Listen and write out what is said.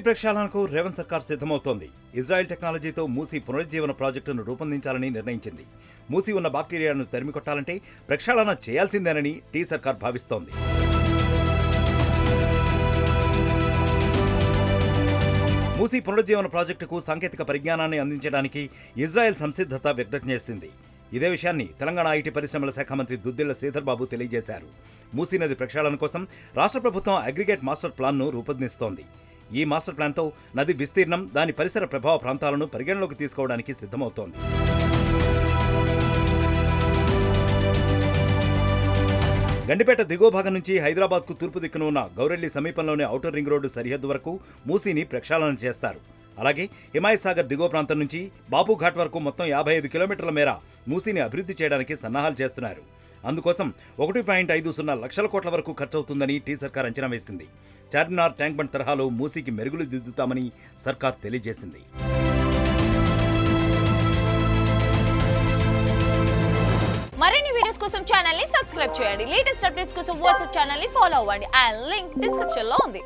ప్రక్షాళనకు రేవంత్ సర్కార్ సిద్ధమవుతోంది. ఇజ్రాయెల్ టెక్నాలజీతో మూసీ పునరుజ్జీవన ప్రాజెక్టును రూపొందించాలని నిర్ణయించింది. మూసీ ఉన్న బాక్టీరియాను తరిమికొట్టాలంటే ప్రక్షాళన చేయాల్సిందేనని టీ సర్కార్ భావిస్తోంది. మూసీ పునరుజ్జీవన ప్రాజెక్టుకు సాంకేతిక పరిజ్ఞానాన్ని అందించడానికి ఇజ్రాయెల్ సంసిద్ధత వ్యక్తం చేసింది. ఇదే విషయాన్ని తెలంగాణ ఐటీ పరిశ్రమల శాఖ మంత్రి దుద్దిళ్ల శ్రీధర్ బాబు తెలియజేశారు. మూసీ నది ప్రక్షాళన కోసం రాష్ట్ర ప్రభుత్వం అగ్రిగేట్ మాస్టర్ ప్లాన్ను రూపొందిస్తోంది. ఈ మాస్టర్ ప్లాన్తో నది విస్తీర్ణం, దాని పరిసర ప్రభావ ప్రాంతాలను పరిగణలోకి తీసుకోవడానికి సిద్ధమవుతోంది. గండిపేట దిగువ భాగం నుంచి హైదరాబాద్కు తూర్పు దిక్కున ఉన్న గౌరెల్లి సమీపంలోని ఔటర్ రింగ్ రోడ్డు సరిహద్దు వరకు మూసీని ప్రక్షాళన చేస్తారు. అలాగే హిమాయసాగర్ దిగువ ప్రాంతం నుంచి బాపుఘాట్ వరకు మొత్తం 55 కిలోమీటర్ల మేర మూసీని అభివృద్ధి చేయడానికి సన్నాహాలు చేస్తున్నారు. అందుకోసం 1.50 లక్షల కోట్ల వరకు ఖర్చవుతుందని టీ సర్కార్ అంచనా వేసింది. చార్మినార్, ట్యాంక్ బండ్ తరహాలో మూసీకి మెరుగులు దిద్దుతామని సర్కార్ తెలియజేసింది. మరిన్ని వీడియోస్ కోసం ఛానల్ ని సబ్స్క్రైబ్ చేయండి. లేటెస్ట్ అప్డేట్స్ కోసం వాట్సాప్ ఛానల్ ని ఫాలో అవ్వండి. ఆ లింక్ డిస్క్రిప్షన్ లో ఉంది.